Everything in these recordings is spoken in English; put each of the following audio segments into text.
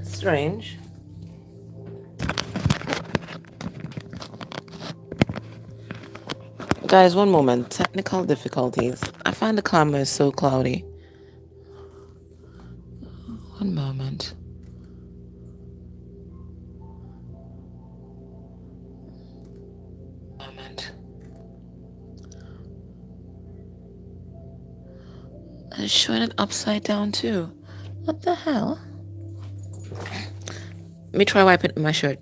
Strange. Guys, one moment. Technical difficulties. I find the camera is so cloudy. One moment. And it's showing it upside down too. What the hell? Let me try wiping my shirt.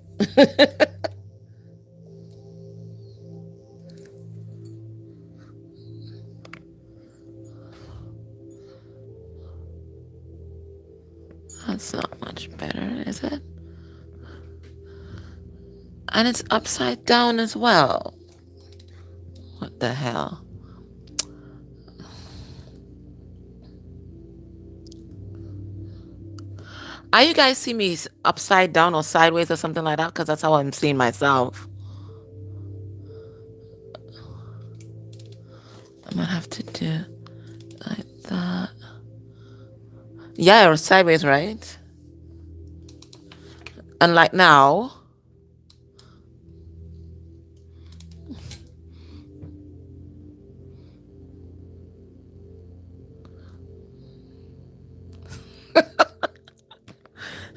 That's not much better, is it? And it's upside down as well. What the hell? Are you guys see me upside down or sideways or something like that? Because that's how I'm seeing myself. I might have to do like that. Yeah, or sideways, right? And like now.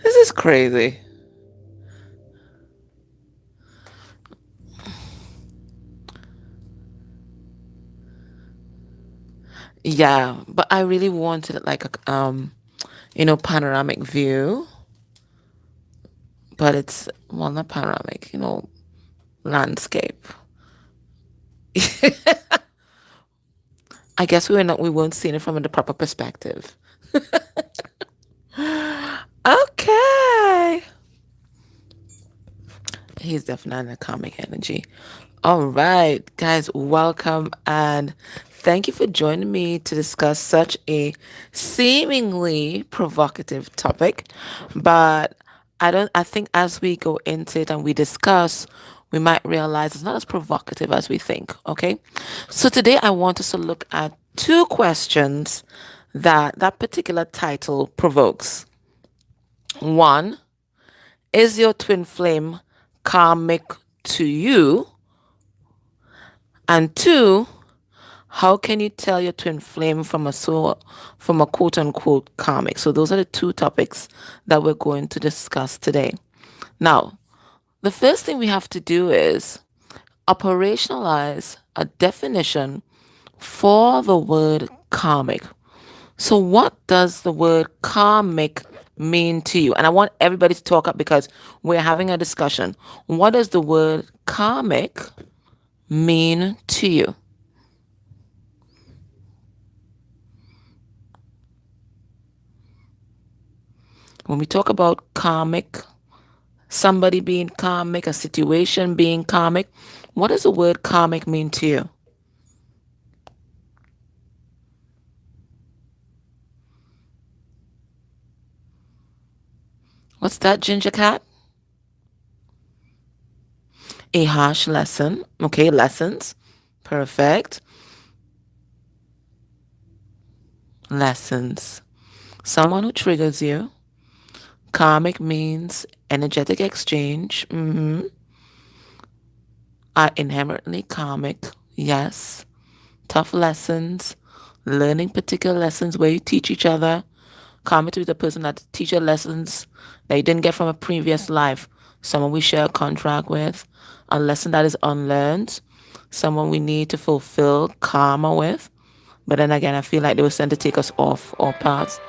This is crazy. Yeah, but I really wanted like a panoramic view. But it's not panoramic, landscape. I guess we weren't seeing it from the proper perspective. Okay. He's definitely a karmic energy. All right, guys, welcome and thank you for joining me to discuss such a seemingly provocative topic. But I think as we go into it and we discuss, we might realize it's not as provocative as we think. Okay. So today I want us to look at two questions that particular title provokes. One, is your twin flame karmic to you? And two, how can you tell your twin flame from a quote unquote karmic? So those are the two topics that we're going to discuss today. Now, the first thing we have to do is operationalize a definition for the word karmic. So what does the word karmic mean to you? And I want everybody to talk up because we're having a discussion. What does the word karmic mean to you? When we talk about karmic, somebody being karmic, a situation being karmic, what does the word karmic mean to you? What's that, Ginger Cat? A harsh lesson. Okay, lessons. Perfect. Lessons. Someone who triggers you. Karmic means energetic exchange. Are inherently karmic. Yes. Tough lessons. Learning particular lessons where you teach each other. Karmic is the person that teaches lessons that you didn't get from a previous life. Someone we share a contract with. A lesson that is unlearned. Someone we need to fulfill karma with. But then again, I feel like they were sent to take us off our paths.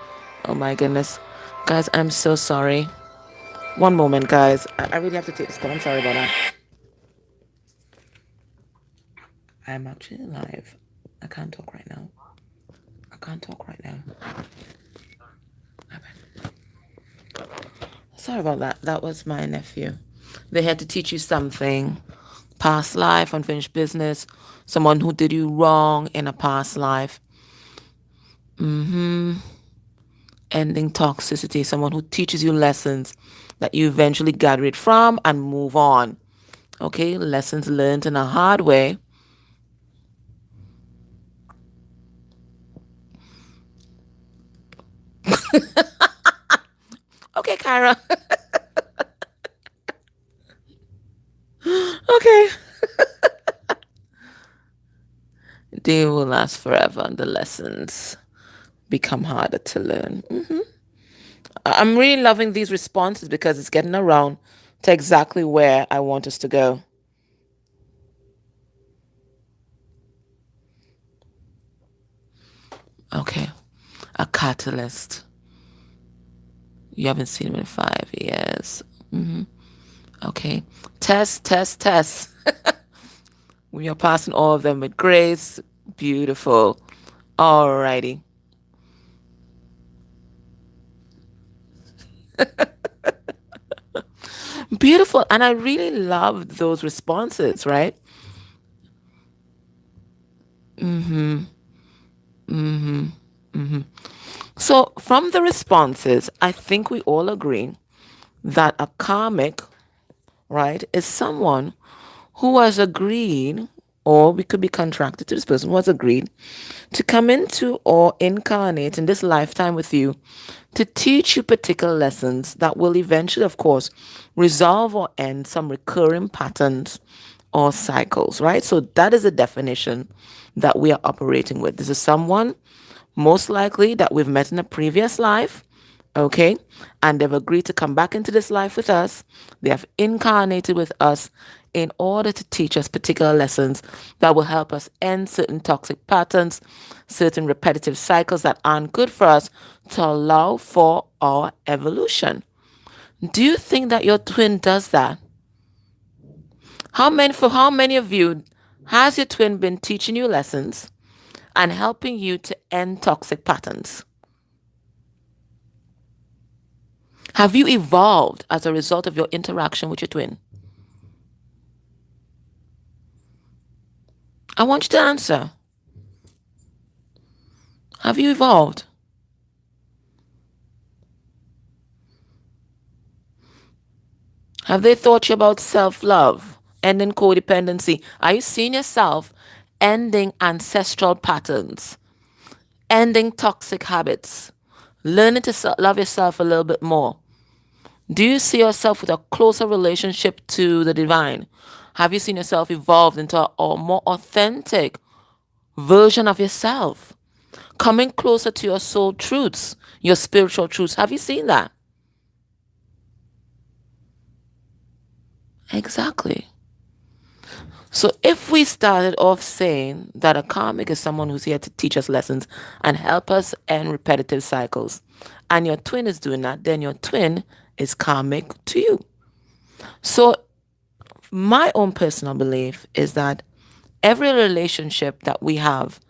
Oh my goodness. Guys, I'm so sorry. One moment, guys. I really have to take this call. I'm sorry about that. I'm actually live. I can't talk right now. Sorry about that. That was my nephew. They had to teach you something. Past life, unfinished business. Someone who did you wrong in a past life. Ending toxicity. Someone who teaches you lessons that you eventually graduate from and move on. Okay, lessons learned in a hard way. Okay, Kyra. Okay. They will last forever and the lessons become harder to learn. I'm really loving these responses because it's getting around to exactly where I want us to go. Okay. A catalyst. You haven't seen him in 5 years. Okay. Test, test, test. We are passing all of them with grace. Beautiful. Alrighty. Beautiful. And I really loved those responses, right? So, from the responses, I think we all agree that a karmic, right, is someone who has agreed, or we could be contracted to this person who has agreed to come into or incarnate in this lifetime with you to teach you particular lessons that will eventually, of course, resolve or end some recurring patterns or cycles, right? So that is a definition that we are operating with. This is someone most likely that we've met in a previous life, okay? And they've agreed to come back into this life with us. They have incarnated with us in order to teach us particular lessons that will help us end certain toxic patterns, certain repetitive cycles that aren't good for us to allow for our evolution. Do you think that your twin does that? For how many of you has your twin been teaching you lessons and helping you to end toxic patterns? Have you evolved as a result of your interaction with your twin? I want you to answer. Have you evolved? Have they taught you about self love, ending codependency? Are you seeing yourself ending ancestral patterns, ending toxic habits, learning to love yourself a little bit more? Do you see yourself with a closer relationship to the divine? Have you seen yourself evolved into a more authentic version of yourself? Coming closer to your soul truths, your spiritual truths. Have you seen that? Exactly. So if we started off saying that a karmic is someone who's here to teach us lessons and help us end repetitive cycles, and your twin is doing that, then your twin is karmic to you. So my own personal belief is that every relationship that we have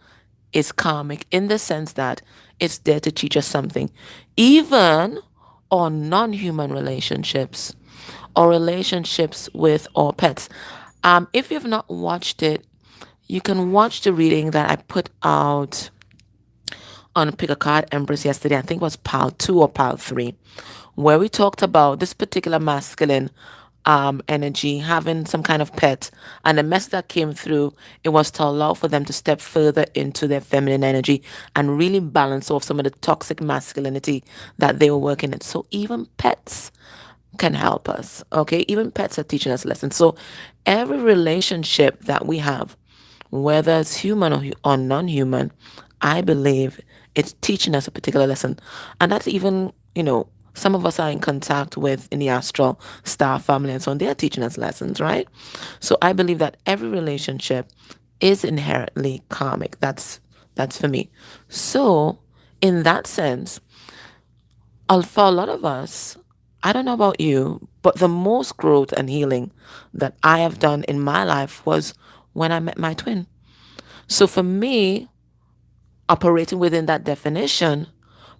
is karmic in the sense that it's there to teach us something. Even on non human relationships or relationships with our pets. If you've not watched it, you can watch the reading that I put out on Pick a Card Empress yesterday. I think it was pile 2 or pile 3, where we talked about this particular masculine energy having some kind of pet. And the message that came through, it was to allow for them to step further into their feminine energy and really balance off some of the toxic masculinity that they were working in. So even pets can help us. Okay. Even pets are teaching us lessons. So every relationship that we have, whether it's human or non human, I believe it's teaching us a particular lesson. And that's even, some of us are in contact with in the astral star family and so on. They are teaching us lessons, right? So I believe that every relationship is inherently karmic. That's for me. So in that sense, for a lot of us, I don't know about you, but the most growth and healing that I have done in my life was when I met my twin. So for me, operating within that definition,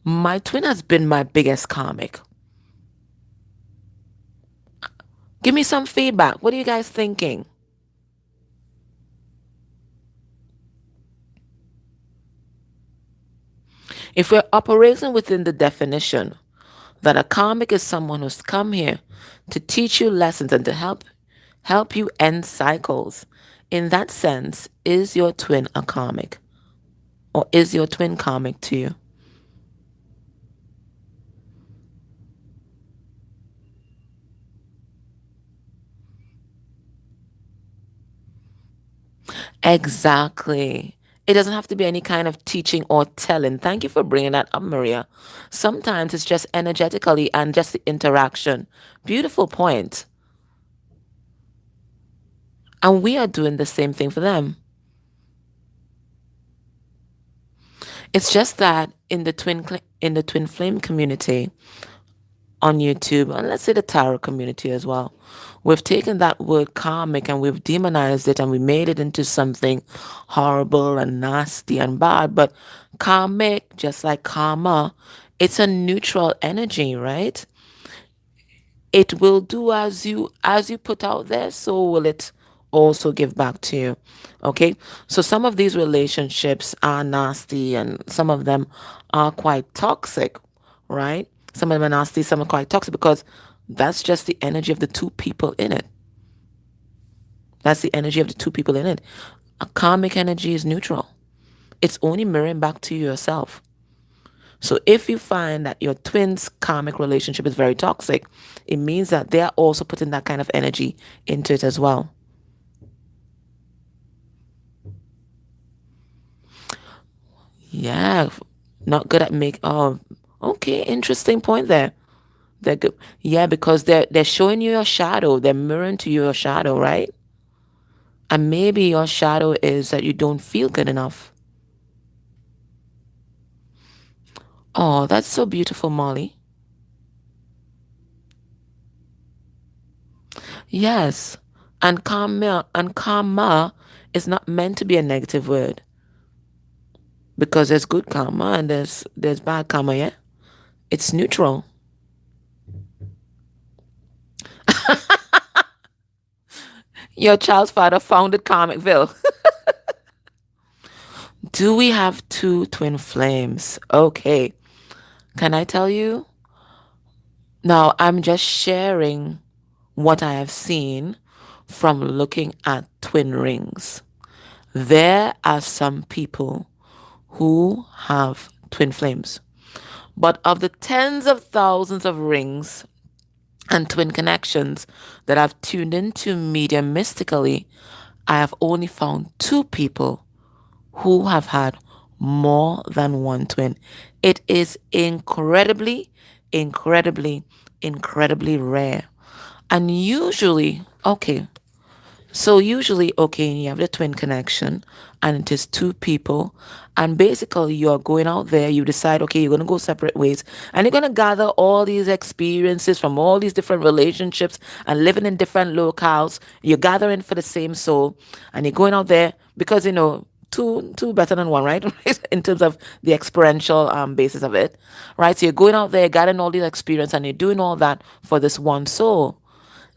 my twin has been my biggest karmic. Give me some feedback. What are you guys thinking? If we're operating within the definition that a karmic is someone who's come here to teach you lessons and to help you end cycles, in that sense, is your twin a karmic? Or is your twin karmic to you? Exactly. It doesn't have to be any kind of teaching or telling. Thank you for bringing that up, Maria. Sometimes it's just energetically and just the interaction. Beautiful point. And we are doing the same thing for them. It's just that in the twin flame community on YouTube, and let's say the tarot community as well, we've taken that word karmic and we've demonized it and we made it into something horrible and nasty and bad. But karmic, just like karma, it's a neutral energy, right? It will do as you put out there, so will it also give back to you. Okay, so some of these relationships are nasty and some of them are quite toxic, right? Some of them are nasty, some are quite toxic because that's just the energy of the two people in it. That's the energy of the two people in it. A karmic energy is neutral. It's only mirroring back to yourself. So if you find that your twin's karmic relationship is very toxic, it means that they are also putting that kind of energy into it as well. Yeah, not good at make. Oh, okay, interesting point there. They're good. Yeah, because they're showing you your shadow. They're mirroring to you your shadow, right? And maybe your shadow is that you don't feel good enough. Oh, that's so beautiful, Molly. Yes, and karma is not meant to be a negative word because there's good karma and there's bad karma. Yeah, it's neutral. Your child's father founded Karmicville. Do we have two twin flames? Okay. Can I tell you? Now, I'm just sharing what I have seen from looking at twin rings. There are some people who have twin flames. But of the tens of thousands of rings and twin connections that I've tuned into medium mystically, I have only found two people who have had more than one twin. It is incredibly, incredibly, incredibly rare. And usually, okay, so usually, okay, you have the twin connection and it is two people. And basically you're going out there, you decide, okay, you're gonna go separate ways and you're gonna gather all these experiences from all these different relationships and living in different locales. You're gathering for the same soul and you're going out there because two better than one, right? In terms of the experiential basis of it. Right. So you're going out there, gathering all these experience and you're doing all that for this one soul.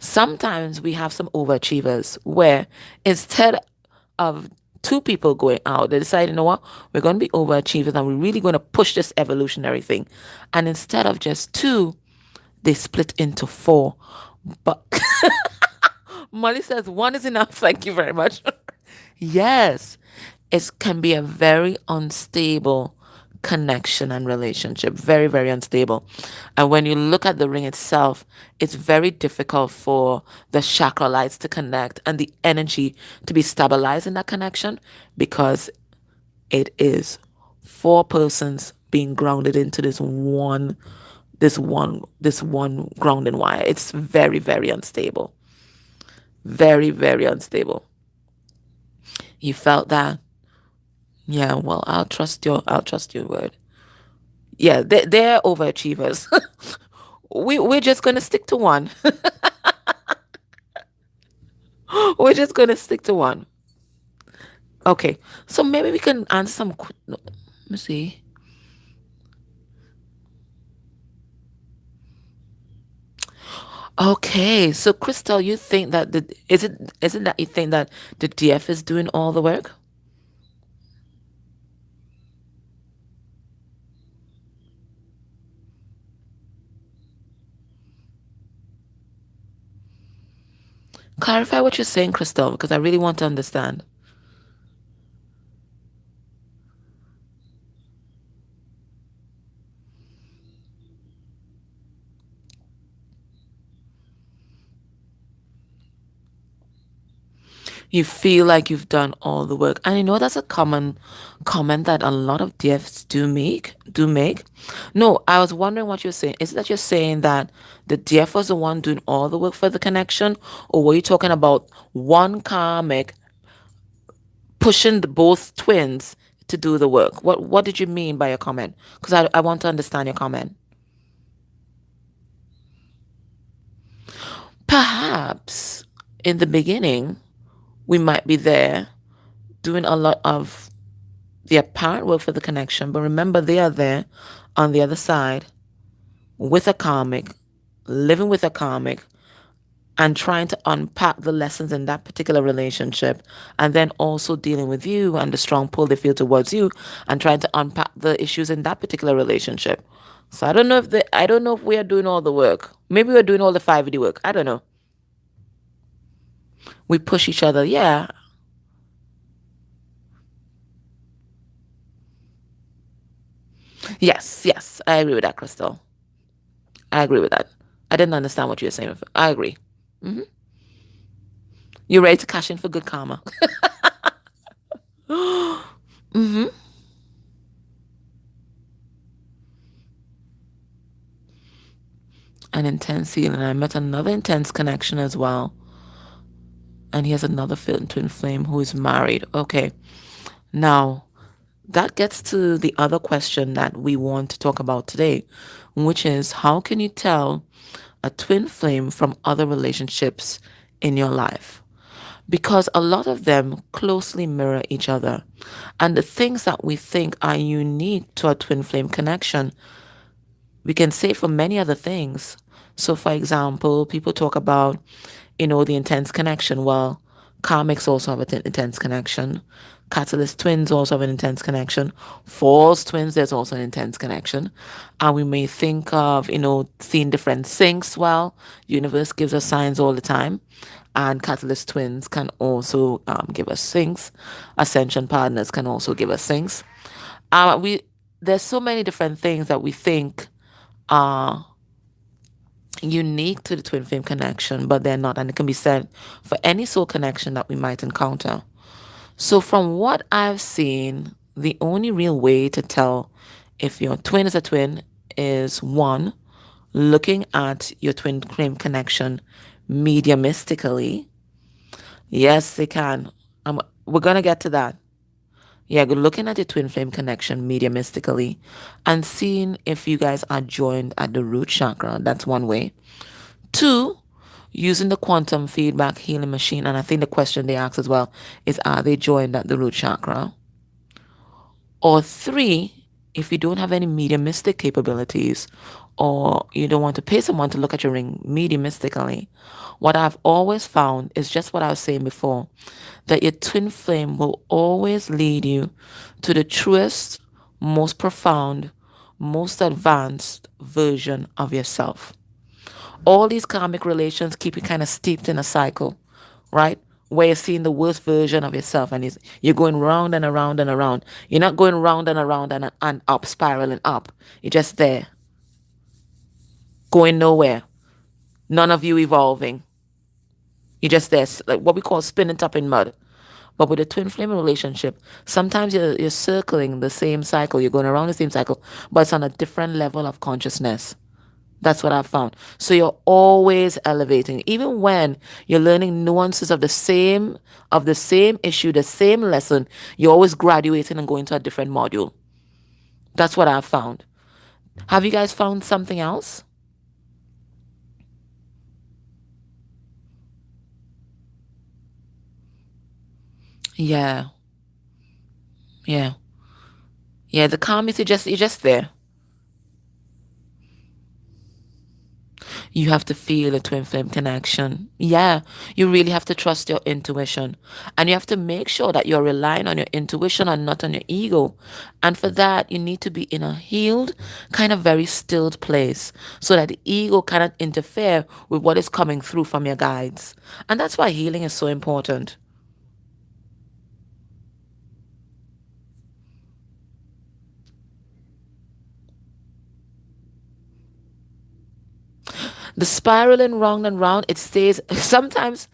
Sometimes we have some overachievers where instead of two people going out, they decide, you know what, we're going to be overachievers and we're really going to push this evolutionary thing. And instead of just two, they split into four. But Molly says one is enough. Thank you very much. Yes, it can be a very unstable connection and relationship. Very, very unstable. And when you look at the ring itself, it's very difficult for the chakra lights to connect and the energy to be stabilized in that connection because it is four persons being grounded into this one grounding wire. It's very, very unstable. Very, very unstable. You felt that? Yeah, well, I'll trust your word. Yeah, they're overachievers. We're just gonna stick to one. We're just gonna stick to one. Okay, so maybe we can answer some. No, let me see. Okay, so Crystal, you think that the is it that you think that the DF is doing all the work? Clarify what you're saying, Crystal, because I really want to understand. You feel like you've done all the work. And you know that's a common comment that a lot of DFs do make. No, I was wondering what you're saying. Is it that you're saying that the DF was the one doing all the work for the connection? Or were you talking about one karmic pushing both twins to do the work? What did you mean by your comment? Because I want to understand your comment. Perhaps in the beginning, we might be there doing a lot of the apparent work for the connection, but remember they are there on the other side with a karmic, living with a karmic, and trying to unpack the lessons in that particular relationship, and then also dealing with you and the strong pull they feel towards you, and trying to unpack the issues in that particular relationship. So I don't know if we are doing all the work. Maybe we're doing all the 5D work. I don't know. We push each other. Yeah. Yes, yes. I agree with that, Crystal. I agree with that. I didn't understand what you were saying. I agree. You're ready to cash in for good karma. Hmm. An intense healing. I met another intense connection as well. And he has another twin flame who is married. Okay. Now, that gets to the other question that we want to talk about today, which is how can you tell a twin flame from other relationships in your life? Because a lot of them closely mirror each other. And the things that we think are unique to a twin flame connection, we can say for many other things. So, for example, people talk about, the intense connection. Well, karmics also have an intense connection. Catalyst twins also have an intense connection. False twins, there's also an intense connection. And we may think of, seeing different syncs. Well, universe gives us signs all the time. And catalyst twins can also give us syncs. Ascension partners can also give us syncs. We There's so many different things that we think are unique to the twin flame connection, but they're not. And it can be said for any soul connection that we might encounter. So, from what I've seen, the only real way to tell if your twin is a twin is one, looking at your twin flame connection mediumistically. Yes, they can. We're going to get to that. Yeah, good looking at your twin flame connection mediumistically and seeing if you guys are joined at the root chakra. That's one way. Two, using the quantum feedback healing machine. And I think the question they ask as well is, are they joined at the root chakra? Or three, if you don't have any mediumistic capabilities or you don't want to pay someone to look at your ring mediumistically, what I've always found is just what I was saying before, that your twin flame will always lead you to the truest, most profound, most advanced version of yourself. All these karmic relations keep you kind of steeped in a cycle, right? Where you're seeing the worst version of yourself and you're going round and around and around. You're not going round and around and up, spiraling up. You're just there, going nowhere. None of you evolving. You're just there, like what we call spinning top in mud. But with a twin flame relationship, sometimes you're circling the same cycle. You're going around the same cycle, but it's on a different level of consciousness. That's what I've found. So you're always elevating, even when you're learning nuances of the same issue, the same lesson. You're always graduating and going to a different module. That's what I've found. Have you guys found something else? Yeah, yeah, yeah. The calm is you're just there. You have to feel a twin flame connection. Yeah, you really have to trust your intuition. And you have to make sure that you're relying on your intuition and not on your ego. And for that, you need to be in a healed, kind of very stilled place so that the ego cannot interfere with what is coming through from your guides. And that's why healing is so important. The spiraling round and round, it stays sometimes.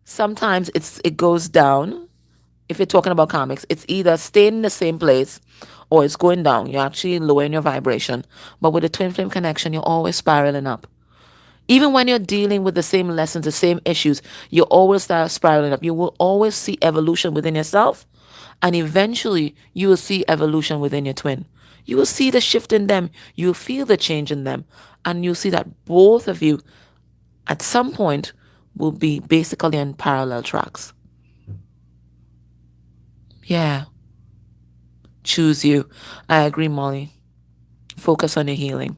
Sometimes it goes down. If you're talking about karmics, it's either staying in the same place or it's going down. You're actually lowering your vibration. But with a twin flame connection, you're always spiraling up. Even when you're dealing with the same lessons, the same issues, you always start spiraling up. You will always see evolution within yourself, and eventually you will see evolution within your twin. You will see the shift in them, you'll feel the change in them, and you'll see that both of you at some point will be basically on parallel tracks. Yeah, choose you. I agree, Molly. Focus on your healing.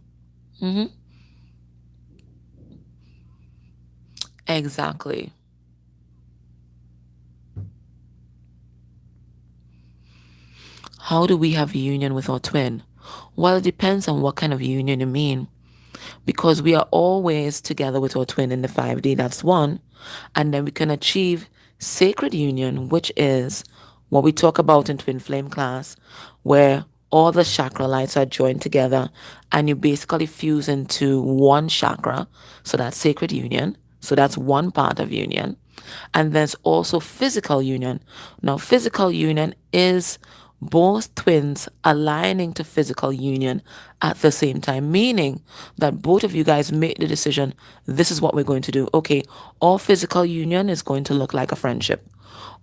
Hmm. Exactly. How do we have union with our twin? Well, it depends on what kind of union you mean. Because we are always together with our twin in the 5D, that's one. And then we can achieve sacred union, which is what we talk about in Twin Flame class, where all the chakra lights are joined together and you basically fuse into one chakra. So that's sacred union. So that's one part of union. And there's also physical union. Now, physical union is both twins aligning to physical union at the same time, meaning that both of you guys make the decision, this is what we're going to do. Okay, all physical union is going to look like a friendship.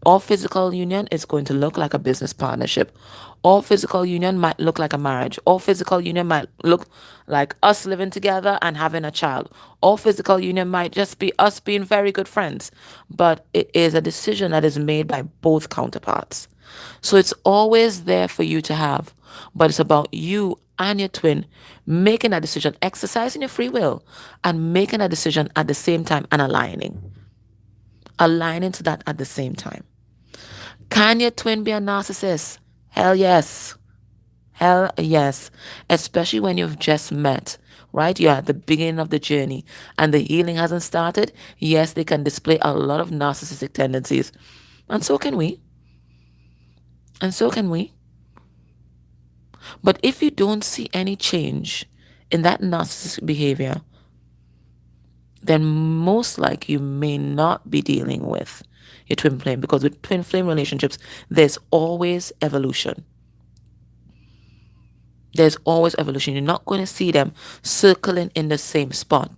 All physical union is going to look like a business partnership. All physical union might look like a marriage. All physical union might look like us living together and having a child. All physical union might just be us being very good friends. But it is a decision that is made by both counterparts. So it's always there for you to have. But it's about you and your twin making a decision, exercising your free will, and making a decision at the same time and aligning. Aligning to that at the same time. Can your twin be a narcissist? Hell yes. Hell yes. Especially when you've just met, right? You're at the beginning of the journey and the healing hasn't started. Yes, they can display a lot of narcissistic tendencies. And so can we. And so can we. But if you don't see any change in that narcissistic behavior, then most likely you may not be dealing with your twin flame, because with twin flame relationships, there's always evolution. There's always evolution. You're not going to see them circling in the same spot.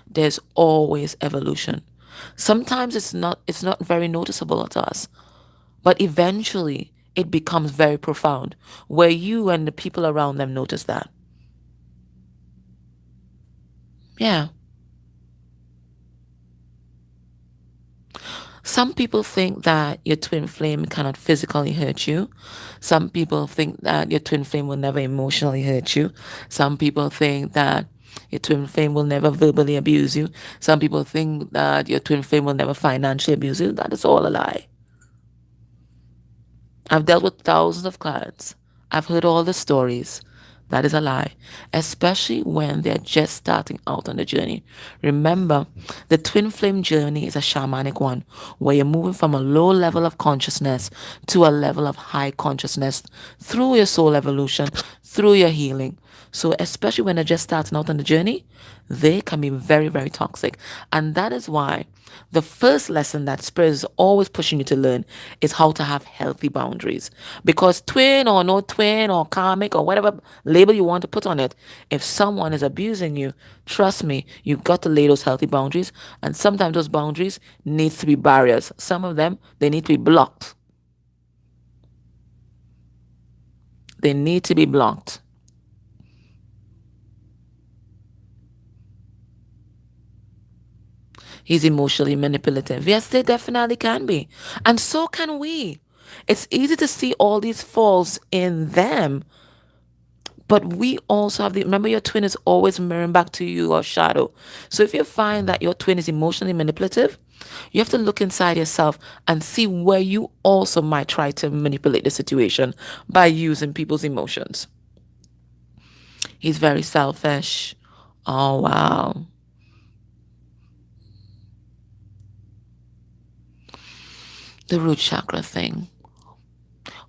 There's always evolution. Sometimes it's not very noticeable to us, but eventually it becomes very profound where you and the people around them notice that. Yeah. Some people think that your twin flame cannot physically hurt you. Some people think that your twin flame will never emotionally hurt you. Some people think that your twin flame will never verbally abuse you. Some people think that your twin flame will never financially abuse you. That is all a lie. I've dealt with thousands of clients. I've heard all the stories. That is a lie, especially when they're just starting out on the journey. Remember, the twin flame journey is a shamanic one where you're moving from a low level of consciousness to a level of high consciousness through your soul evolution, through your healing. So, especially when they're just starting out on the journey, they can be very, very toxic. And that is why the first lesson that Spirit is always pushing you to learn is how to have healthy boundaries. Because twin or no twin or karmic or whatever label you want to put on it, if someone is abusing you, trust me, you've got to lay those healthy boundaries. And sometimes those boundaries needs to be barriers. Some of them, they need to be blocked. They need to be blocked. He's emotionally manipulative. Yes, they definitely can be. And so can we. It's easy to see all these faults in them, but we also have the, remember, your twin is always mirroring back to you or shadow. So if you find that your twin is emotionally manipulative, you have to look inside yourself and see where you also might try to manipulate the situation by using people's emotions. He's very selfish. Oh, wow. The root chakra thing.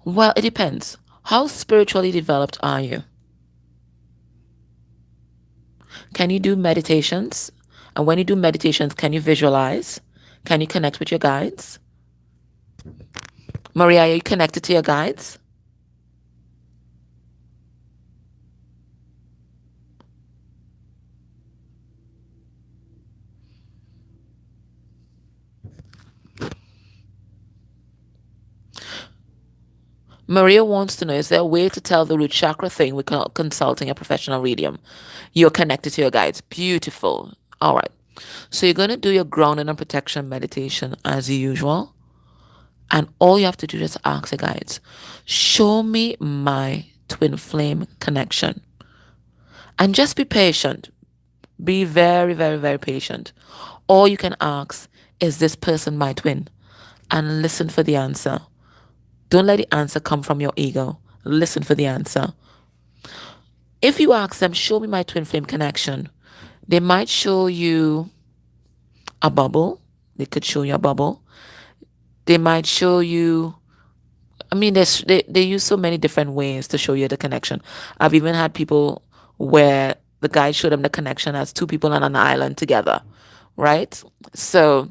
Well, it depends. How spiritually developed are you? Can you do meditations? And when you do meditations, can you visualize? Can you connect with your guides? Maria, are you connected to your guides? Maria wants to know, is there a way to tell the root chakra thing without consulting a professional medium? You're connected to your guides. Beautiful. All right. So you're going to do your grounding and protection meditation as usual. And all you have to do is ask the guides, show me my twin flame connection. And just be patient. Be very, very, very patient. Or you can ask, is this person my twin? And listen for the answer. Don't let the answer come from your ego. Listen for the answer. If you ask them, show me my twin flame connection, they might show you a bubble. They could show you a bubble. They might show you, I mean, they use so many different ways to show you the connection. I've even had people where the guy showed them the connection as two people on an island together, right? So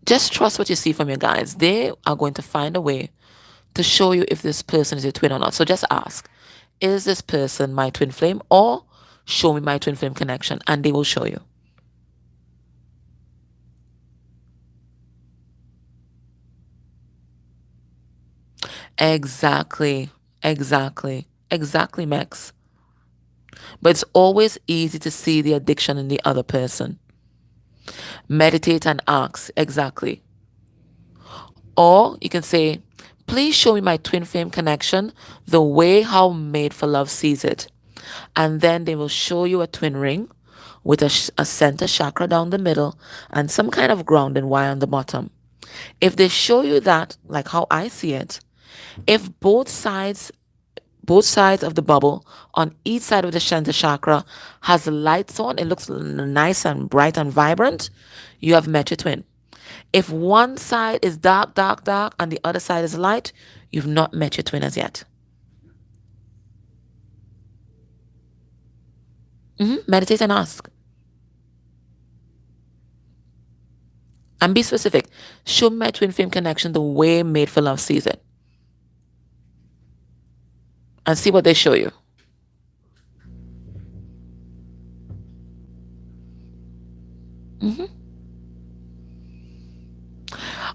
just trust what you see from your guides. They are going to find a way to show you if this person is your twin or not. So just ask, is this person my twin flame, or show me my twin flame connection, and they will show you. Exactly. Exactly. Exactly, Max. But it's always easy to see the addiction in the other person. Meditate and ask. Exactly. Or you can say, please show me my twin flame connection the way how Made for Love sees it. And then they will show you a twin ring with a center chakra down the middle and some kind of grounding wire on the bottom. If they show you that, like how I see it, if both sides of the bubble on each side of the center chakra has lights on, it looks nice and bright and vibrant, you have met your twin. If one side is dark, dark, dark, and the other side is light, you've not met your twin as yet. Meditate and ask. And be specific. Show me my twin flame connection the way Made for Love sees it. And see what they show you.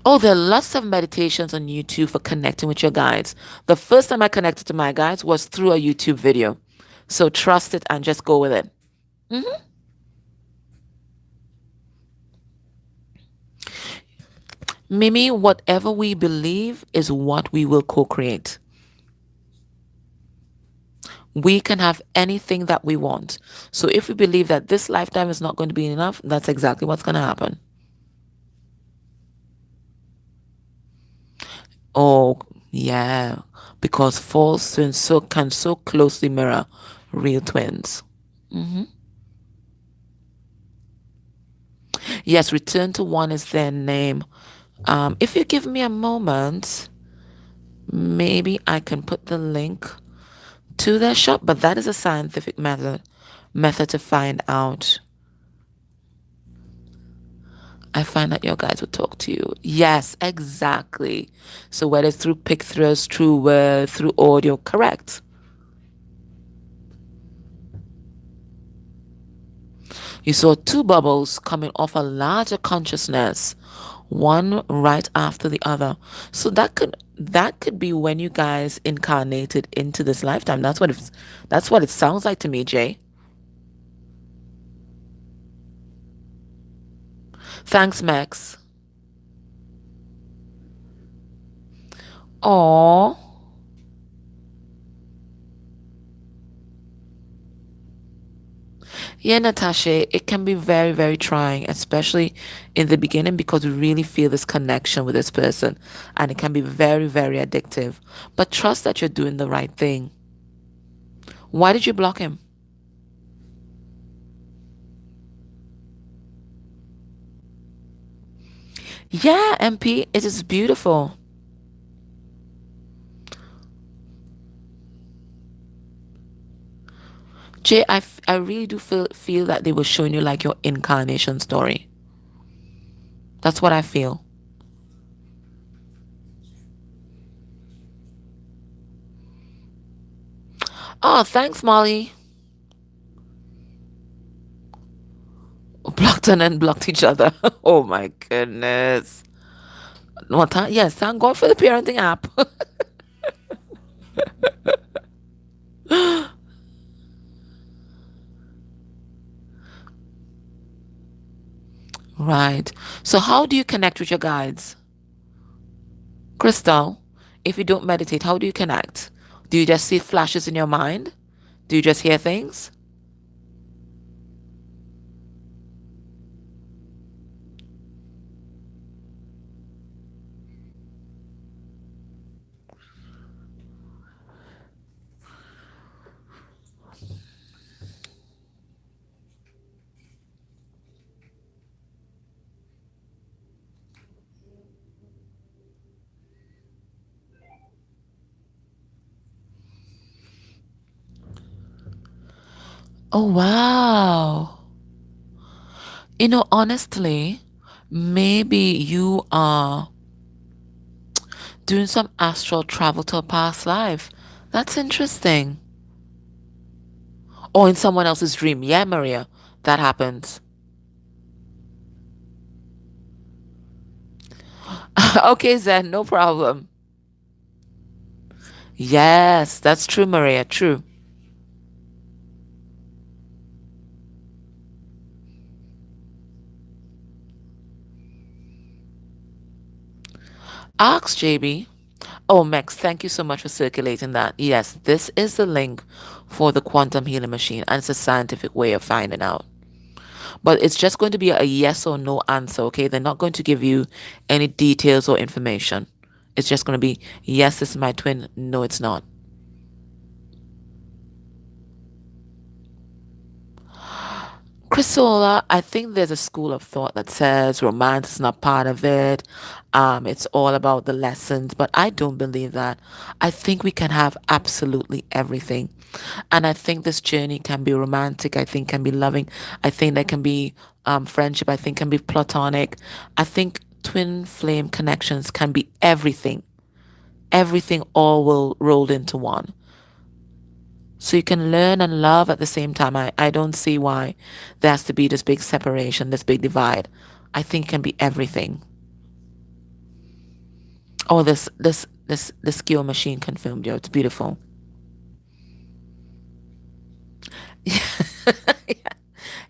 Oh, there are lots of meditations on YouTube for connecting with your guides. The first time I connected to my guides was through a YouTube video. So trust it and just go with it. Mimi, whatever we believe is what we will co create. We can have anything that we want. So if we believe that this lifetime is not going to be enough, that's exactly what's going to happen. Oh, yeah, because false twins can so closely mirror real twins. Yes, Return to One is their name. If you give me a moment, maybe I can put the link to their shop, but that is a scientific method to find out. I find that your guys will talk to you. Yes, exactly. So whether it's through pictures, through word, through audio, correct. You saw two bubbles coming off a larger consciousness, one right after the other. So that could be when you guys incarnated into this lifetime. That's what it sounds like to me, Jay. Thanks, Max. Aww. Yeah, Natasha, it can be very, very trying, especially in the beginning because we really feel this connection with this person. And it can be very, very addictive. But trust that you're doing the right thing. Why did you block him? Yeah, MP, it is beautiful. Jay, I really do feel that they were showing you like your incarnation story. That's what I feel. Oh, thanks, Molly. Blocked and then blocked each other. Oh my goodness. Well, yes, thank God for the parenting app. Right. So, how do you connect with your guides? Crystal, if you don't meditate, how do you connect? Do you just see flashes in your mind? Do you just hear things? Oh, wow. Honestly, maybe you are doing some astral travel to a past life. That's interesting. Or in someone else's dream. Yeah, Maria, that happens. Okay, Zen, no problem. Yes, that's true, Maria. True. Ask JB. Oh, Mex, thank you so much for circulating that. Yes, this is the link for the quantum healing machine, and it's a scientific way of finding out. But it's just going to be a yes or no answer, okay? They're not going to give you any details or information. It's just going to be yes, this is my twin. No, it's not. Chrysola, I think there's a school of thought that says romance is not part of it. It's all about the lessons, but I don't believe that. I think we can have absolutely everything. And I think this journey can be romantic. I think can be loving. I think there can be friendship. I think can be platonic. I think twin flame connections can be everything. Everything all will rolled into one. So you can learn and love at the same time. I don't see why there has to be this big separation, this big divide. I think it can be everything. Oh, this skill machine confirmed you. It's beautiful.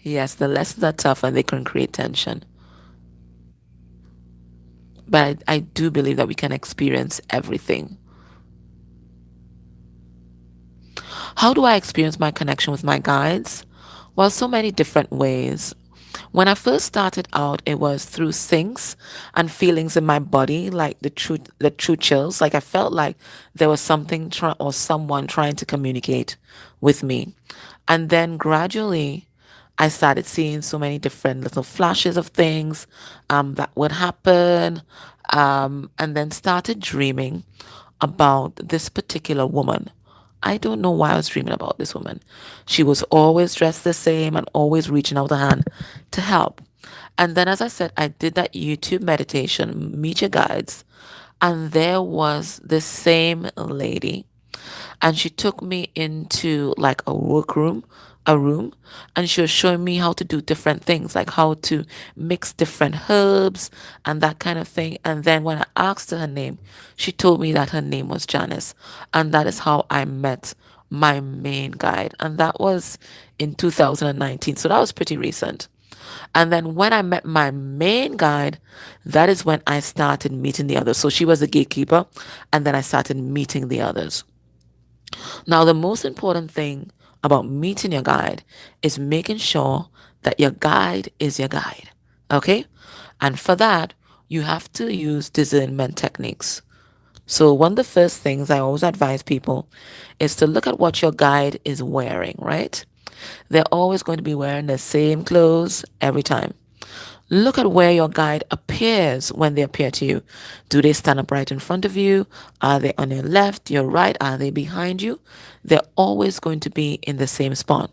Yes, the lessons are tough and they can create tension. But I do believe that we can experience everything. How do I experience my connection with my guides? Well, so many different ways. When I first started out, it was through things and feelings in my body, like the true chills. Like I felt like there was something or someone trying to communicate with me. And then gradually, I started seeing so many different little flashes of things that would happen, and then started dreaming about this particular woman. I don't know why I was dreaming about this woman. She was always dressed the same and always reaching out a hand to help. And then, as I said, I did that YouTube meditation, Meet Your Guides, and there was this same lady, and she took me into like a workroom, a room, and she was showing me how to do different things, like how to mix different herbs and that kind of thing. And then when I asked her name, she told me that her name was Janice, and that is how I met my main guide, and that was in 2019. So that was pretty recent. And then when I met my main guide, that is when I started meeting the others. So she was the gatekeeper, and then I started meeting the others. Now, the most important thing about meeting your guide is making sure that your guide is your guide. Okay? And for that, you have to use discernment techniques. So, one of the first things I always advise people is to look at what your guide is wearing, right? They're always going to be wearing the same clothes every time. Look at where your guide appears when they appear to you. Do they stand up right in front of you? Are they on your left, your right? Are they behind you? They're always going to be in the same spot.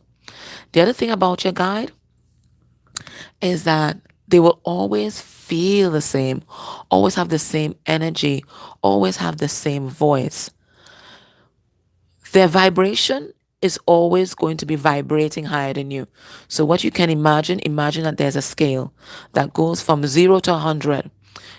The other thing about your guide is that They will always feel the same, always have the same energy, always have the same voice. Their vibration is always going to be vibrating higher than you. So, what you can imagine, imagine that there's a scale that goes from 0 to 100.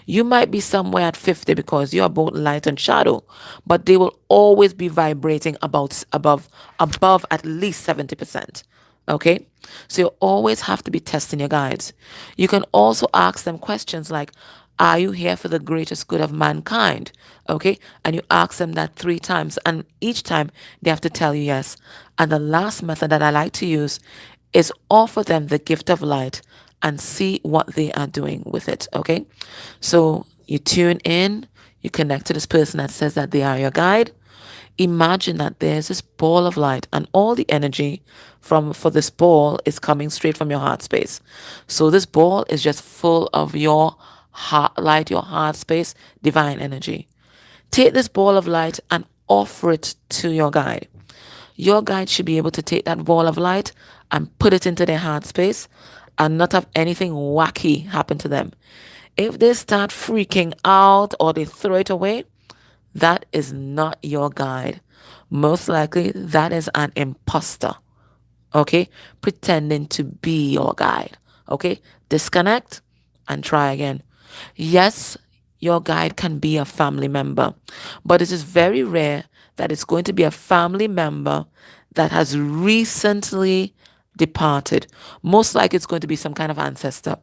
You might be somewhere at 50 because you're both light and shadow, but they will always be vibrating about above at least 70%. Okay? So you always have to be testing your guides. You can also ask them questions like, are you here for the greatest good of mankind? Okay? And you ask them that 3 times, and each time they have to tell you yes. And the last method that I like to use is offer them the gift of light and see what they are doing with it. Okay? So you tune in, you connect to this person that says that they are your guide. Imagine that there's this ball of light and all the energy from for this ball is coming straight from your heart space. So this ball is just full of your heart light, your heart space, divine energy. Take this ball of light and offer it to your guide. Your guide should be able to take that ball of light and put it into their heart space and not have anything wacky happen to them. If they start freaking out or they throw it away, that is not your guide. Most likely, that is an imposter, okay? Pretending to be your guide, okay? Disconnect and try again. Yes, your guide can be a family member, but it is very rare that it's going to be a family member that has recently departed. Most likely, it's going to be some kind of ancestor,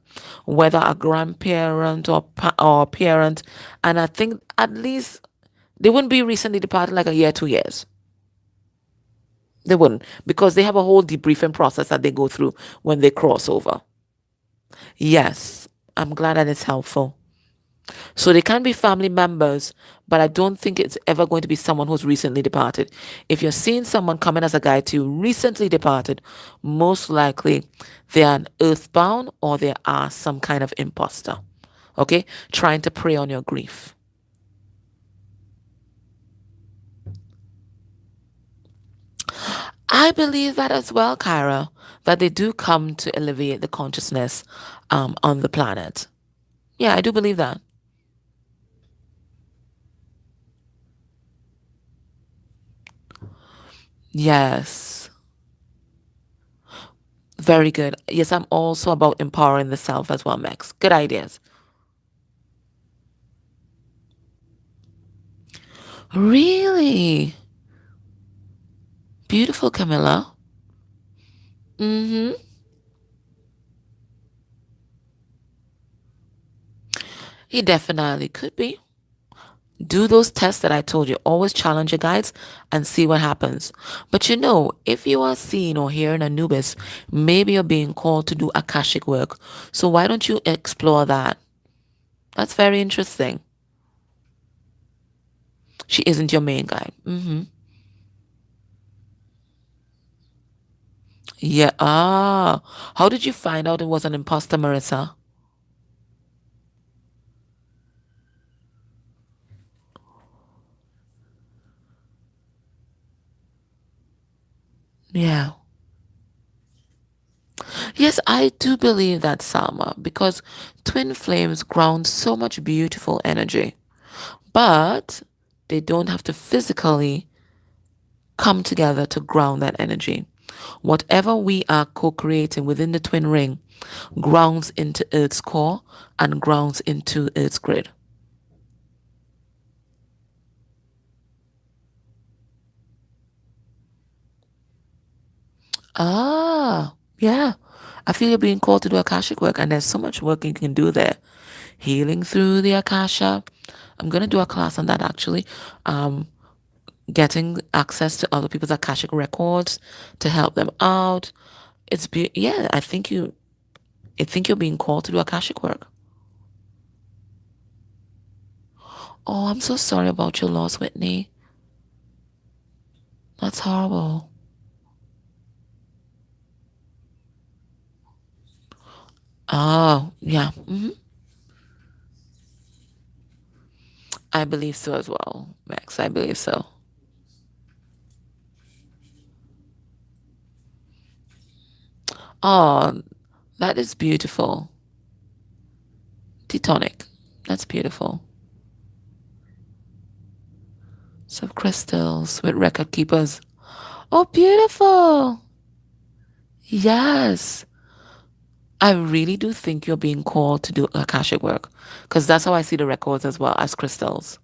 whether a grandparent or parent. And I think at least they wouldn't be recently departed like a year, 2 years. They wouldn't because they have a whole debriefing process that they go through when they cross over. Yes, I'm glad that it's helpful. So they can be family members, but I don't think it's ever going to be someone who's recently departed. If you're seeing someone coming as a guide to you recently departed, most likely they're an earthbound or they are some kind of imposter. Okay? Trying to prey on your grief. I believe that as well, Kyra, that they do come to alleviate the consciousness on the planet. Yeah, I do believe that. Yes. Very good. Yes, I'm also about empowering the self as well, Max. Good ideas. Really? Beautiful, Camilla. Mm-hmm. He definitely could be. Do those tests that I told you. Always challenge your guides and see what happens. But you know, if you are seeing or hearing Anubis, maybe you're being called to do Akashic work. So why don't you explore that? That's very interesting. She isn't your main guide. Yeah. Ah. How did you find out it was an imposter, Marissa? Yeah. Yes, I do believe that, Salma, because twin flames ground so much beautiful energy, but they don't have to physically come together to ground that energy. Whatever we are co creating within the twin ring grounds into Earth's core and grounds into Earth's grid. Ah, yeah. I feel you're being called to do Akashic work, and there's so much work you can do there. Healing through the Akasha. I'm gonna do a class on that actually. Um, Getting access to other people's Akashic records to help them out. Yeah, I think you're being called to do Akashic work. Oh, I'm so sorry about your loss, Whitney. That's horrible. Oh, yeah. I believe so as well, Max. I believe so. Oh, that is beautiful. Teutonic. That's beautiful. Some crystals with record keepers. Oh, beautiful. Yes. I really do think you're being called to do Akashic work because that's how I see the records as well as crystals.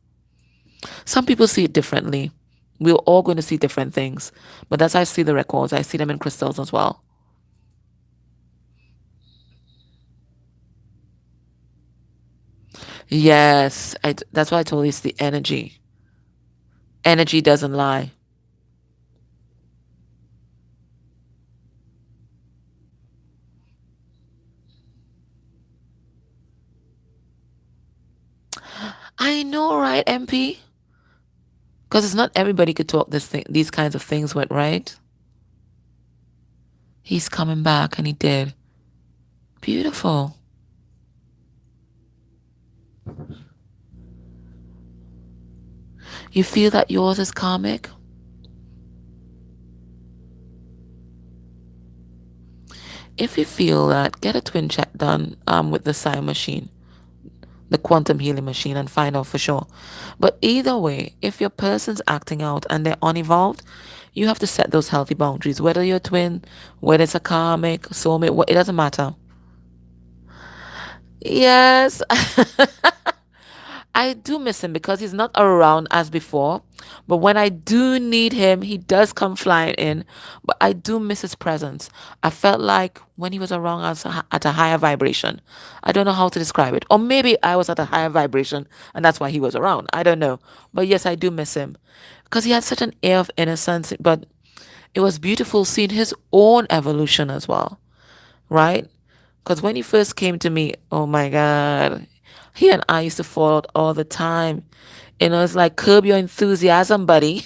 Some people see it differently. We're all going to see different things, but that's how I see the records. I see them in crystals as well. Yes, that's why I told you it's the energy. Energy doesn't lie. I know, right, MP? Because it's not everybody could talk these kinds of things with, right? He's coming back, and he did. Beautiful. You feel that yours is karmic? If you feel that, get a twin check done with the Psi machine, the quantum healing machine, and find out for sure. But either way, if your person's acting out and they're unevolved, you have to set those healthy boundaries. Whether you're a twin, whether it's a karmic, soulmate, it doesn't matter. Yes. I do miss him because he's not around as before. But when I do need him, he does come flying in. But I do miss his presence. I felt like when he was around, I was at a higher vibration. I don't know how to describe it. Or maybe I was at a higher vibration and that's why he was around. I don't know. But yes, I do miss him because he had such an air of innocence. But it was beautiful seeing his own evolution as well, right? Because when he first came to me, oh my God, he and I used to fall out all the time. It's like curb your enthusiasm, buddy.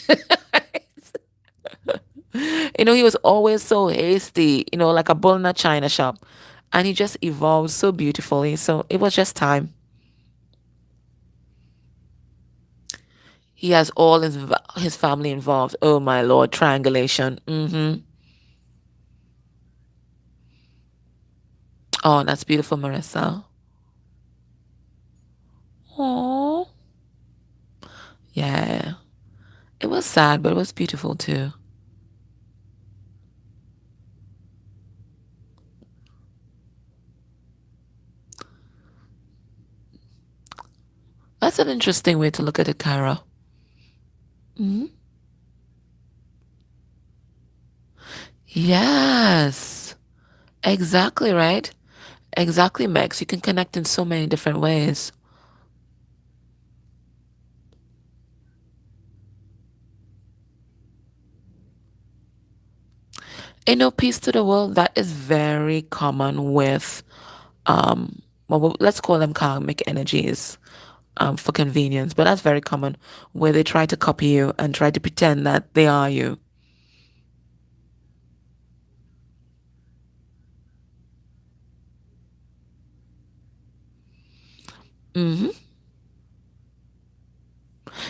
He was always so hasty, like a bull in a china shop. And he just evolved so beautifully. So it was just time. He has all his family involved. Oh my Lord, triangulation. Oh, that's beautiful, Marissa. Oh, yeah. It was sad, but it was beautiful too. That's an interesting way to look at it, Kyra. Mhm. Yes, exactly right. Exactly, Max. You can connect in so many different ways. Peace to the world, that is very common with, let's call them karmic energies, for convenience, but that's very common where they try to copy you and try to pretend that they are you. hmm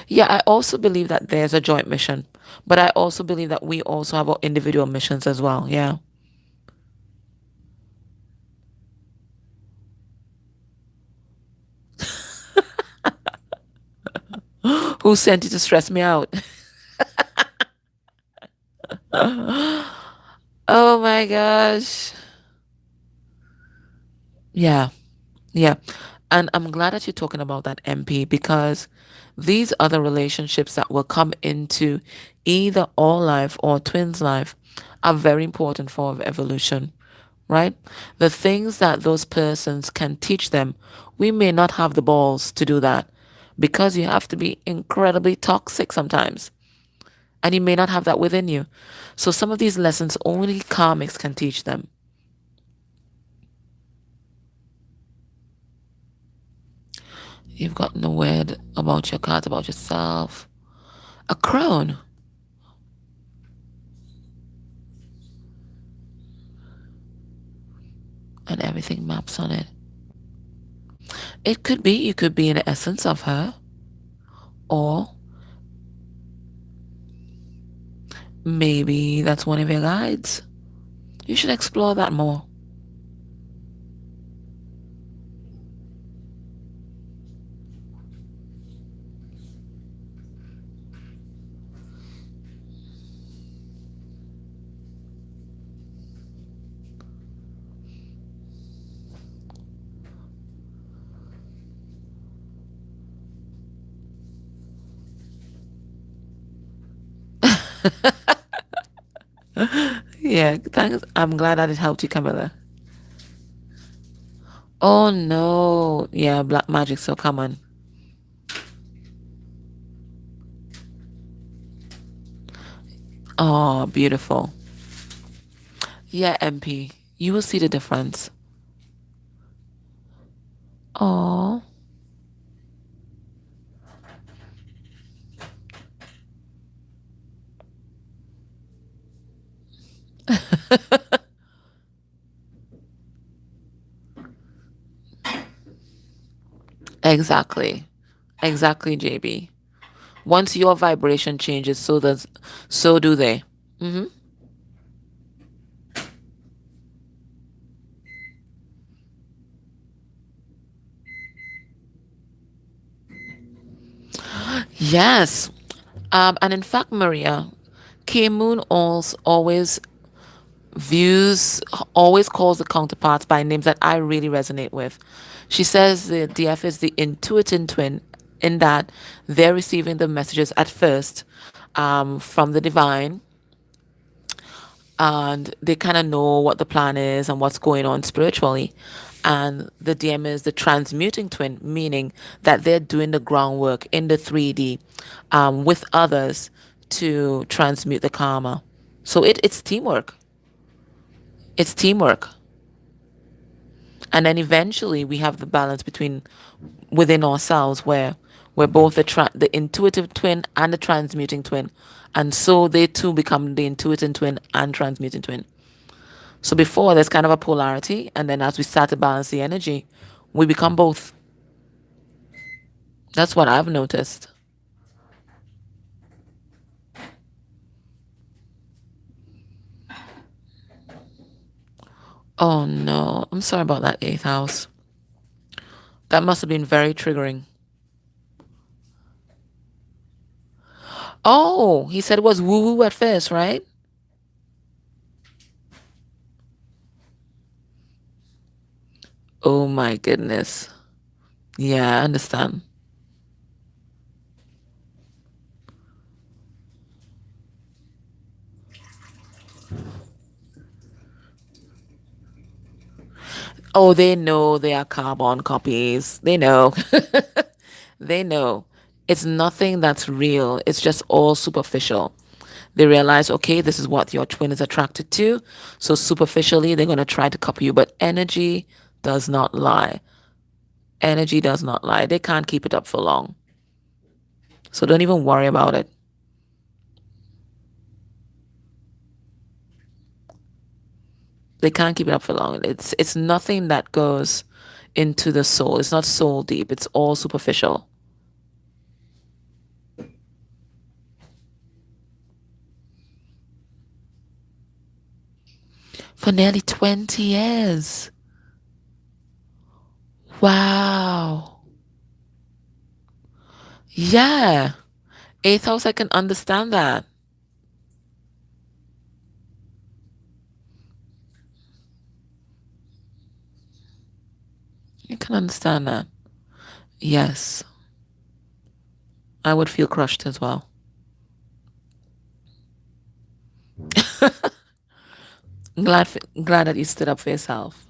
Yeah, I also believe that there's a joint mission, but I also believe that we also have our individual missions as well. Yeah. Who sent you to stress me out? Oh my gosh. Yeah. Yeah. And I'm glad that you're talking about that, MP, because these other relationships that will come into either all life or twins life are very important for evolution, right? The things that those persons can teach them, we may not have the balls to do that because you have to be incredibly toxic sometimes. And you may not have that within you. So some of these lessons only karmics can teach them. You've gotten a word about your cards, about yourself. A crown. And everything maps on it. It could be you could be in the essence of her, or maybe that's one of your guides. You should explore that more. Yeah, thanks. I'm glad that it helped you, Camilla. Oh no. Yeah, black magic so common. Oh, beautiful. Yeah, MP. You will see the difference. Oh, exactly. Exactly, JB. Once your vibration changes, so do they. Hmm. Yes. And in fact, Maria, K Moon views always calls the counterparts by names that I really resonate with. She says the DF is the intuitive twin in that they're receiving the messages at first from the divine, and they kind of know what the plan is and what's going on spiritually. And the DM is the transmuting twin, meaning that they're doing the groundwork in the 3D with others to transmute the karma. So it's teamwork. It's teamwork. And then eventually we have the balance between within ourselves where we're both the intuitive twin and the transmuting twin. And so they too become the intuitive twin and transmuting twin. So before there's kind of a polarity, and then as we start to balance the energy, we become both. That's what I've noticed. Oh no, I'm sorry about that eighth house. That must have been very triggering. Oh, he said it was woo woo at first, right? Oh my goodness. Yeah, I understand. Oh, they know they are carbon copies. They know. They know. It's nothing that's real. It's just all superficial. They realize, okay, this is what your twin is attracted to. So superficially, they're going to try to copy you. But energy does not lie. Energy does not lie. They can't keep it up for long. So don't even worry about it. They can't keep it up for long. It's nothing that goes into the soul. It's not soul deep. It's all superficial. For nearly 20 years. Wow. Yeah. Eighth house, I can understand that. I can understand that. Yes. I would feel crushed as well. Glad that you stood up for yourself.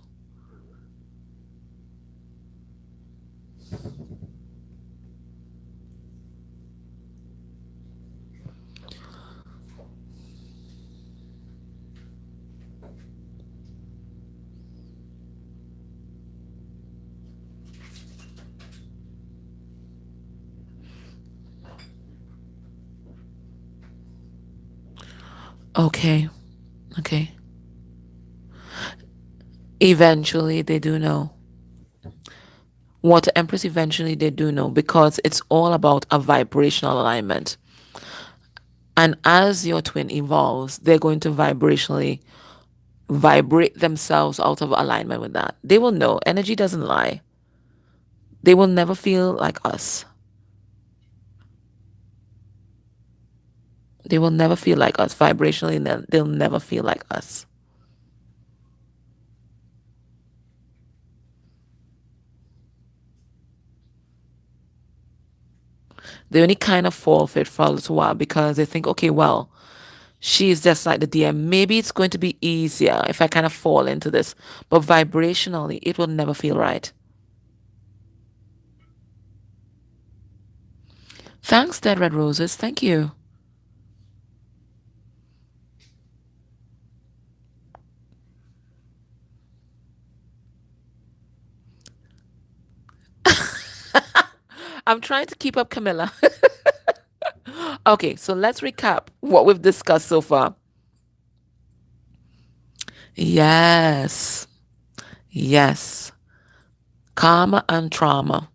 Okay. Okay. Eventually, they do know. Water Empress, eventually, they do know because it's all about a vibrational alignment. And as your twin evolves, they're going to vibrationally vibrate themselves out of alignment with that. They will know. Energy doesn't lie. They will never feel like us. They will never feel like us. Vibrationally, they'll never feel like us. They only kind of fall for it for a little while because they think, okay, well, She's just like the DM. Maybe it's going to be easier if I kind of fall into this, but vibrationally, it will never feel right. Thanks, Dead Red Roses. Thank you. I'm trying to keep up, Camilla. Okay, so let's recap what we've discussed so far. Yes, yes. Karma and trauma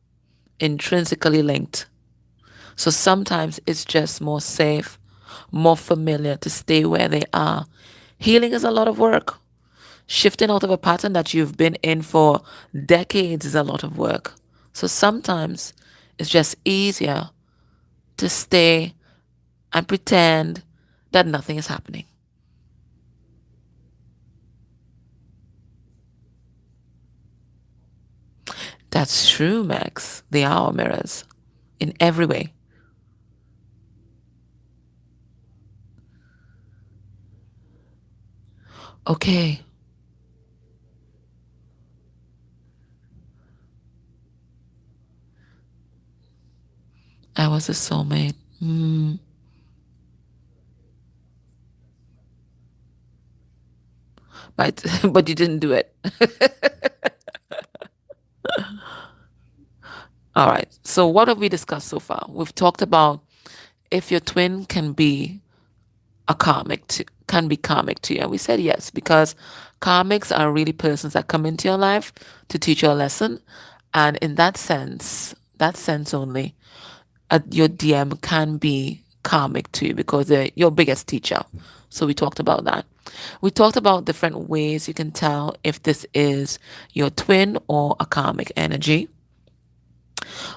intrinsically linked. So sometimes it's just more safe, more familiar to stay where they are. Healing is a lot of work. Shifting out of a pattern that you've been in for decades is a lot of work. So sometimes it's just easier to stay and pretend that nothing is happening. That's true, Max. They are our mirrors in every way. Okay, I was a soulmate. But but you didn't do it. All right. So what have we discussed so far? We've talked about if your twin can be karmic to you. And we said yes, because karmics are really persons that come into your life to teach you a lesson. And in that sense only, your DM can be karmic to you because they're your biggest teacher. So we talked about that. We talked about different ways you can tell if this is your twin or a karmic energy.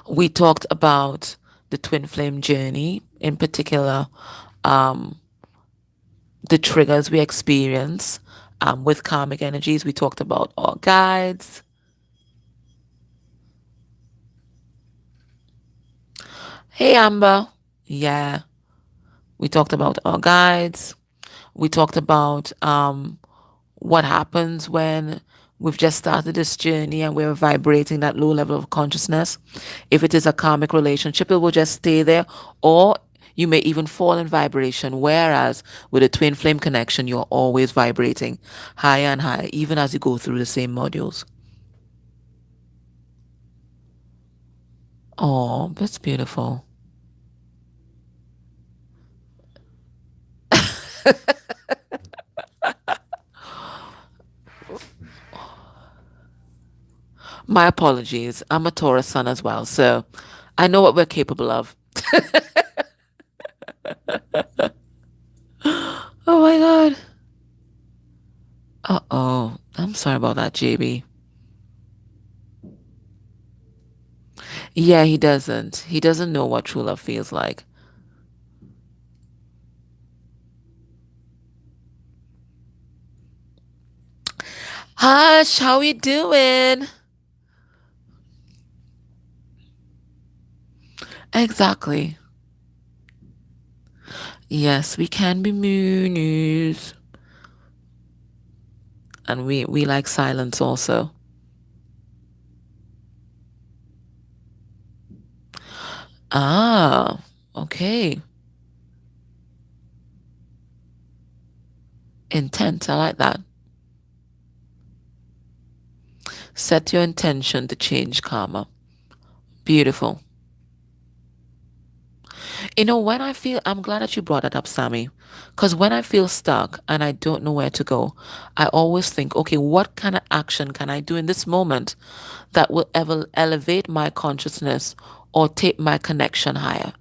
We talked about the twin flame journey, in particular, the triggers we experience with karmic energies. We talked about our guides. Hey, Amber. Yeah, we talked about our guides. We talked about what happens when we've just started this journey and we're vibrating that low level of consciousness. If it is a karmic relationship, it will just stay there, or you may even fall in vibration. Whereas with a twin flame connection, you're always vibrating higher and higher, even as you go through the same modules. Oh, that's beautiful. My apologies. I'm a Taurus sun as well, so I know what we're capable of. Oh my God. Uh-oh. I'm sorry about that, JB. Yeah, he doesn't. He doesn't know what true love feels like. Hush, how you doing? Exactly. Yes, we can be moonies. And we like silence also. Ah, okay. Intent. I like that. Set your intention to change karma. Beautiful. When I feel, I'm glad that you brought that up, Sammy. Because when I feel stuck and I don't know where to go, I always think, okay, what kind of action can I do in this moment that will ever elevate my consciousness or take my connection higher?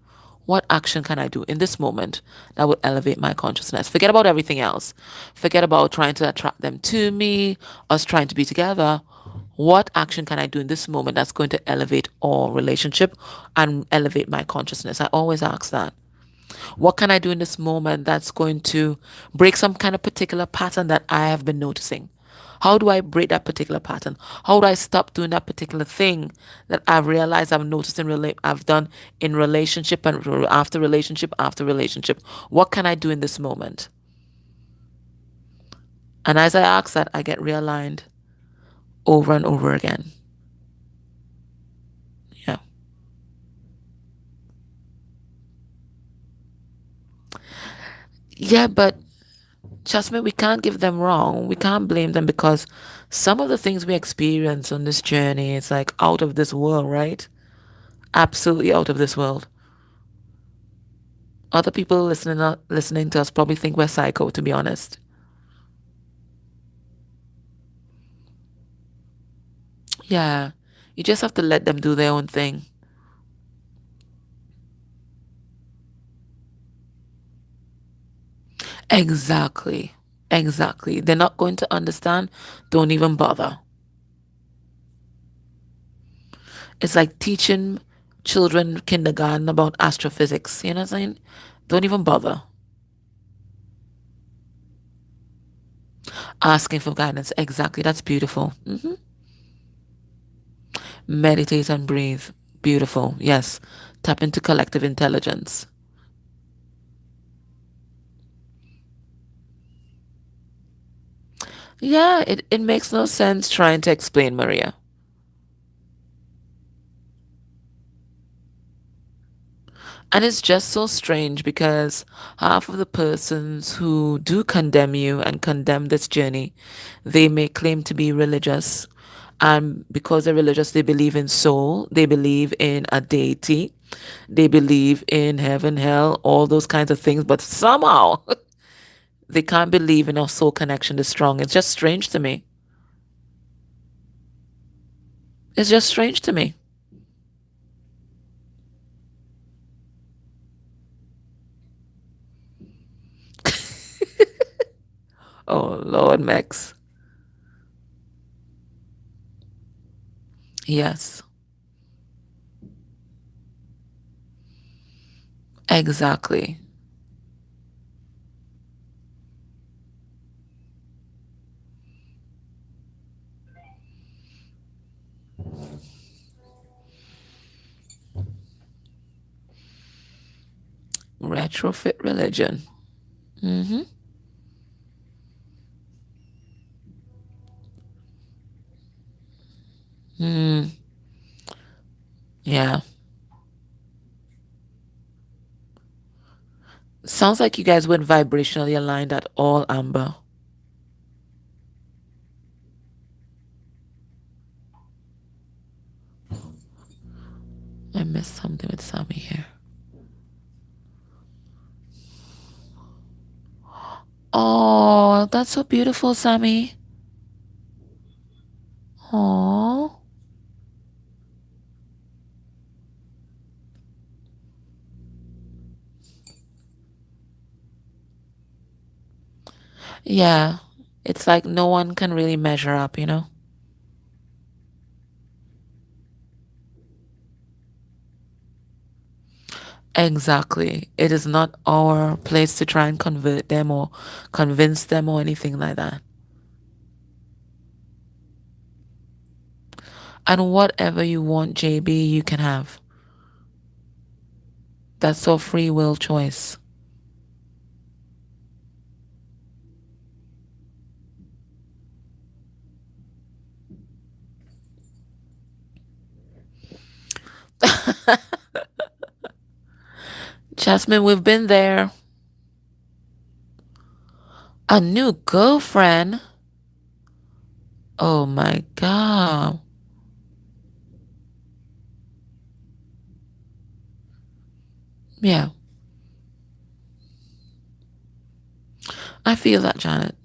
What action can I do in this moment that will elevate my consciousness? Forget about everything else. Forget about trying to attract them to me, us trying to be together. What action can I do in this moment that's going to elevate our relationship and elevate my consciousness? I always ask that. What can I do in this moment that's going to break some kind of particular pattern that I have been noticing? How do I break that particular pattern? How do I stop doing that particular thing that I've realized I've noticed I've done in relationship and after relationship after relationship? What can I do in this moment? And as I ask that, I get realigned over and over again. Yeah. Yeah, but trust me, we can't give them wrong. We can't blame them because some of the things we experience on this journey is like out of this world, right? Absolutely out of this world. Other people listening to us probably think we're psycho, to be honest. Yeah. You just have to let them do their own thing. Exactly. Exactly. They're not going to understand. Don't even bother. It's like teaching children kindergarten about astrophysics. You know what I'm saying? Don't even bother asking for guidance. Exactly. That's beautiful. Meditate and breathe. Beautiful. Yes. Tap into collective intelligence. Yeah, it makes no sense trying to explain, Maria. And it's just so strange because half of the persons who do condemn you and condemn this journey, they may claim to be religious. And because they're religious, they believe in soul, they believe in a deity, they believe in heaven, hell, all those kinds of things. But somehow they can't believe in our soul connection is strong. It's just strange to me. It's just strange to me. Oh, Lord, Max. Yes, exactly. Retrofit religion. Mm-hmm. Mm, yeah. Sounds like you guys weren't vibrationally aligned at all, Amber. I missed something with Sammy here. Oh, that's so beautiful, Sammy. Oh, yeah. It's like no one can really measure up, you know? Exactly. It is not our place to try and convert them or convince them or anything like that. And whatever you want, JB, you can have. That's your free will choice. Jasmine, we've been there. A new girlfriend? Oh my God. Yeah, I feel that, Janet.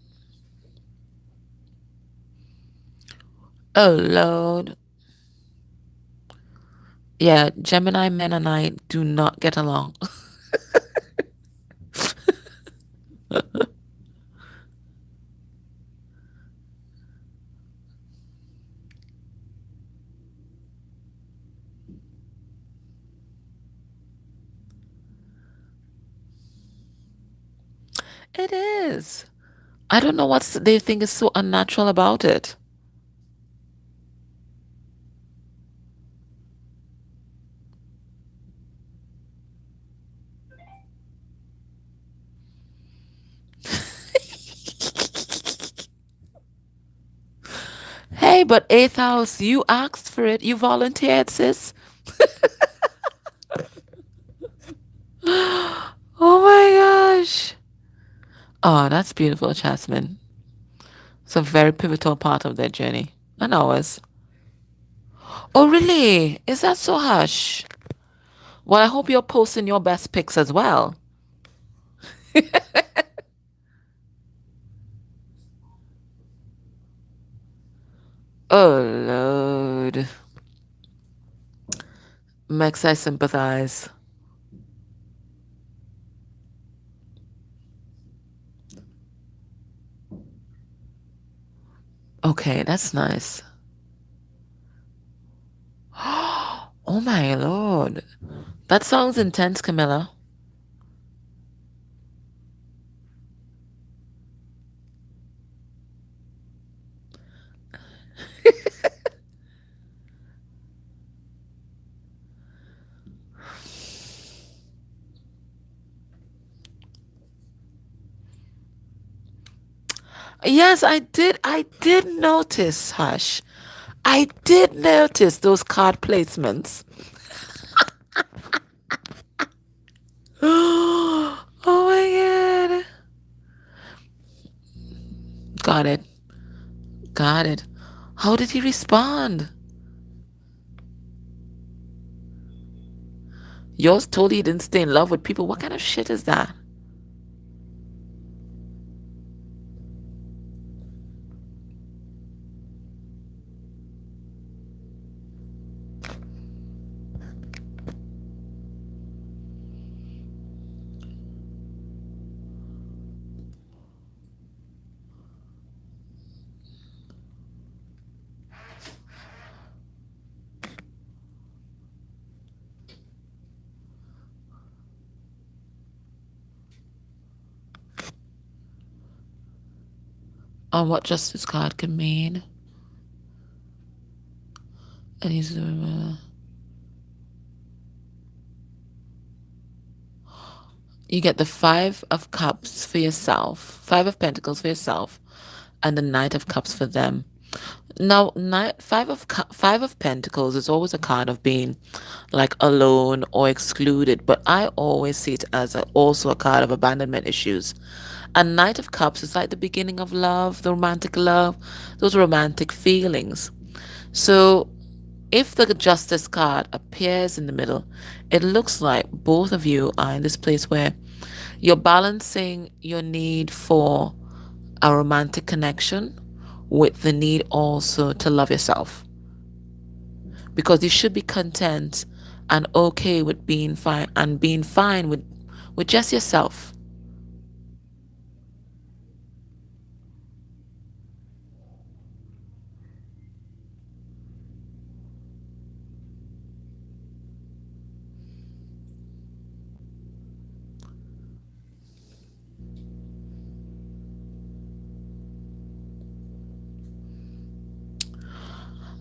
Oh, Lord. Yeah, Gemini men and I do not get along. It is. I don't know what they think is so unnatural about it. but eighth house, you asked for it. You volunteered, sis. Oh my gosh. Oh, that's beautiful, Jasmine. It's a very pivotal part of their journey. And ours. Oh, really? Is that so hush? Well, I hope you're posting your best pics as well. Oh, Lord. Max, I sympathize. Okay, that's nice. Oh, my Lord. That sounds intense, Camilla. Yes, I did. I did notice, Hush. I did notice those card placements. Oh my God. Got it. Got it. How did he respond? Yours told he didn't stay in love with people. What kind of shit is that? On what justice card can mean? And he's doing you get the Five of Cups for yourself, Five of Pentacles for yourself, and the Knight of Cups for them. Now, Five of Pentacles is always a card of being like alone or excluded, but I always see it as also a card of abandonment issues. And Knight of Cups is like the beginning of love, those romantic feelings. So if the Justice card appears in the middle, it looks like both of you are in this place where you're balancing your need for a romantic connection with the need also to love yourself. Because you should be content and okay with being fine and being fine with just yourself.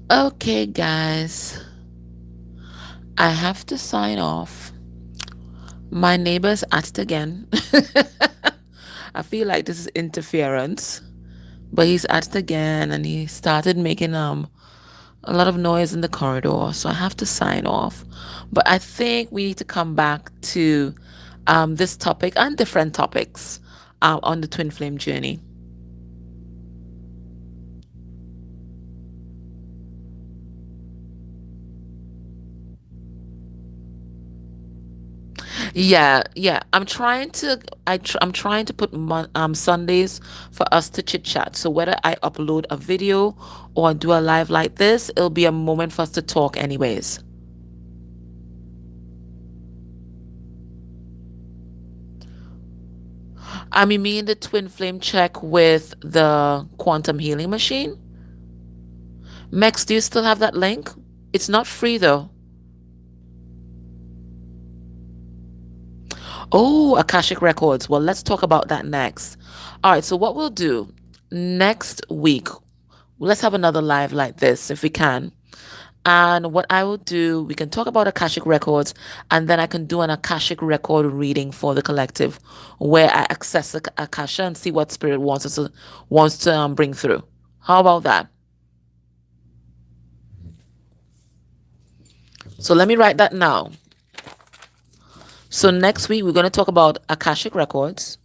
Okay, guys, I have to sign off. My neighbor's at it again. I feel like this is interference, but he's at it again and he started making a lot of noise in the corridor, so I have to sign off. But I think we need to come back to this topic and different topics on the twin flame journey. Yeah, yeah. I'm trying to put Sundays for us to chit chat. So whether I upload a video or do a live like this, it'll be a moment for us to talk anyways. You mean the twin flame check with the quantum healing machine? Mex, do you still have that link? It's not free though. Oh, Akashic Records. Well, let's talk about that next. All right, so what we'll do next week, let's have another live like this if we can. And what I will do, we can talk about Akashic Records, and then I can do an Akashic Record reading for the collective where I access the Akasha and see what spirit wants to bring through. How about that? So let me write that now. So next week we're going to talk about Akashic records.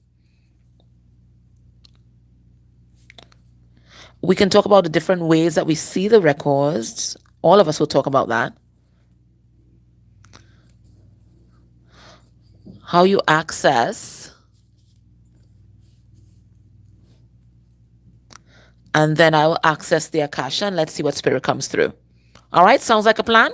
We can talk about the different ways that we see the records. All of us will talk about that. How you access. And then I will access the Akasha and let's see what spirit comes through. All right, sounds like a plan?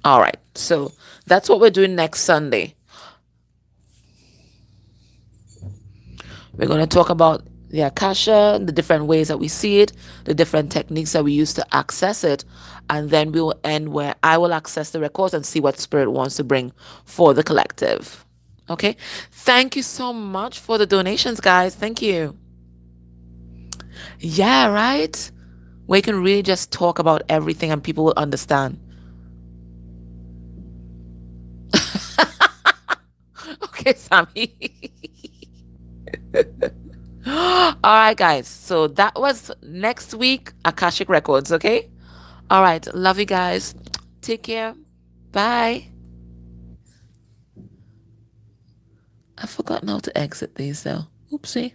All right, so that's what we're doing next Sunday. We're going to talk about the Akasha, the different ways that we see it, the different techniques that we use to access it, and then we will end where I will access the records and see what spirit wants to bring for the collective. Okay? Thank you so much for the donations, guys. Thank you. Yeah, right? We can really just talk about everything and people will understand. Okay, Sammy. All right, guys. So that was next week, Akashic Records, okay? All right. Love you guys. Take care. Bye. I forgot how to exit these though. Oopsie.